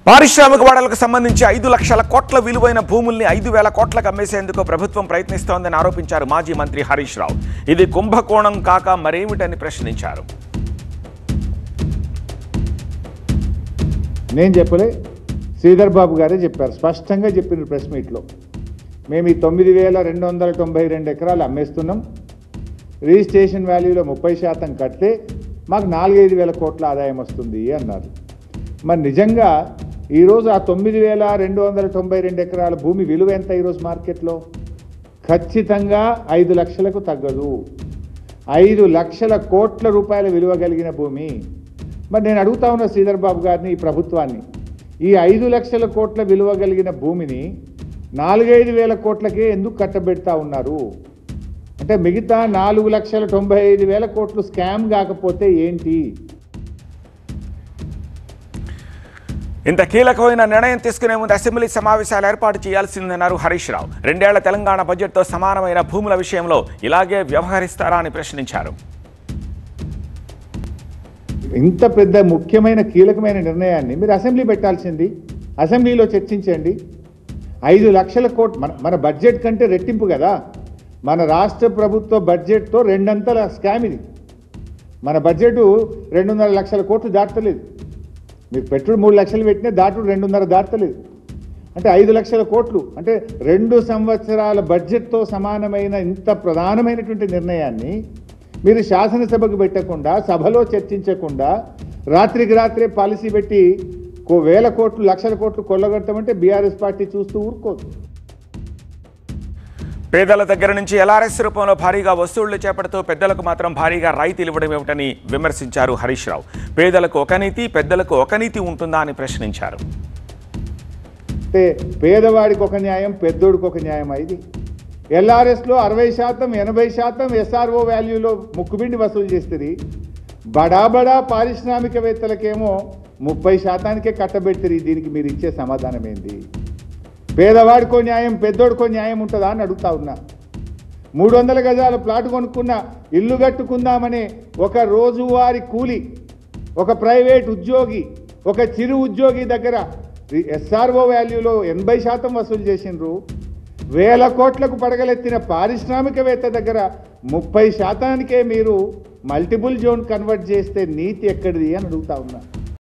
పారిశ్రామిక వాడలకు సంబంధించి 5 లక్షల కోట్ల విలువైన భూముల్ని 5,000 కోట్లకు అమ్మేసేందుకు ప్రభుత్వం ప్రయత్నిస్తోందని ఆరోపించారు మాజీ మంత్రి హరీష్ రావు. ఇది కుంభకోణం కాక మరేమిటని ప్రశ్నించారు. నేను చెప్పలే, శ్రీధర్ బాబు గారే చెప్పారు. స్పష్టంగా చెప్పిన ప్రెస్ మీట్లో మేము ఈ 9,292 ఎకరాలు అమ్మేస్తున్నాం, రిజిస్ట్రేషన్ వాల్యూలో 30% కడితే మాకు 4-5 వేల కోట్ల ఆదాయం వస్తుంది అన్నారు. మరి నిజంగా ఈరోజు ఆ 9,292 ఎకరాల భూమి విలువ ఎంత ఈరోజు మార్కెట్లో? ఖచ్చితంగా 5 లక్షలకు తగ్గదు. 5 లక్షల కోట్ల రూపాయల విలువ కలిగిన భూమి. మరి నేను అడుగుతా ఉన్న శ్రీధర్ బాబు గారిని, ఈ ప్రభుత్వాన్ని, ఈ 5 లక్షల కోట్ల విలువ కలిగిన భూమిని 4-5 వేల కోట్లకే ఎందుకు కట్టబెడతా ఉన్నారు? అంటే మిగతా 4,95,000 కోట్లు స్కామ్ కాకపోతే ఏంటి? ఇంత కీలకమైన నిర్ణయం తీసుకునే ముందు అసెంబ్లీ సమావేశాలు ఏర్పాటు చేయాల్సిందన్నారు హరీష్ రావు. 2 ఏళ్ల తెలంగాణ బడ్జెట్తో సమానమైన భూముల విషయంలో ఇలాగే వ్యవహరిస్తారా అని ప్రశ్నించారు. ఇంత పెద్ద ముఖ్యమైన కీలకమైన నిర్ణయాన్ని మీరు అసెంబ్లీ పెట్టాల్సింది, అసెంబ్లీలో చర్చించండి. 5 లక్షల కోట్లు మన బడ్జెట్ కంటే రెట్టింపు కదా. మన రాష్ట్ర ప్రభుత్వ బడ్జెట్తో 2 అంతల స్కామ్ ఇది. మన బడ్జెట్ 2.5 లక్షల కోట్లు దాటలేదు. మీరు పెట్టుడు 3 లక్షలు పెట్టినా దాటుడు 2.5 దాటలేదు. అంటే 5 లక్షల కోట్లు అంటే 2 సంవత్సరాల బడ్జెట్తో సమానమైన ఇంత ప్రధానమైనటువంటి నిర్ణయాన్ని మీరు శాసనసభకు పెట్టకుండా, సభలో చర్చించకుండా, రాత్రికి రాత్రే పాలసీ పెట్టి 1,000 కోట్లు, లక్షల కోట్లు కొల్లగొట్టమంటే బీఆర్ఎస్ పార్టీ చూస్తూ ఊరుకోదు. పేదల దగ్గర నుంచి ఎల్ఆర్ఎస్ రూపంలో భారీగా వసూళ్లు చేపడుతూ పెద్దలకు మాత్రం భారీగా రాయితీలు ఇవ్వడం ఏమిటని విమర్శించారు హరీష్ రావు. పేదలకు ఒక నీతి, పెద్దలకు ఒక నీతి ఉంటుందా అని ప్రశ్నించారు. అంటే పేదవాడికి ఒక న్యాయం, పెద్దోడికి ఒక న్యాయం. ఇది ఎల్ఆర్ఎస్లో 60%, 80% ఎస్ఆర్ఓ వాల్యూలో ముక్కుబిండి వసూలు చేస్తుంది. బడా పారిశ్రామికవేత్తలకేమో 30%కే కట్టబెడుతుంది. దీనికి మీరు ఇచ్చే సమాధానం ఏంటి? పేదవాడికో న్యాయం, పెద్దోడికో న్యాయం ఉంటుందా అని అడుగుతా ఉన్నా. 300 గజాల ప్లాట్ కొనుక్కున్న, ఇల్లు కట్టుకుందామని ఒక రోజువారి కూలి, ఒక ప్రైవేట్ ఉద్యోగి, ఒక చిరు ఉద్యోగి దగ్గర ఎస్ఆర్ఓ వాల్యూలో 80% వసూలు చేసిండ్రు. 1,000 కోట్లకు పడగలెత్తిన పారిశ్రామికవేత్త దగ్గర 30%కే మీరు మల్టిపుల్ జోన్ కన్వర్ట్ చేస్తే నీతి ఎక్కడిది అని అడుగుతా ఉన్నా.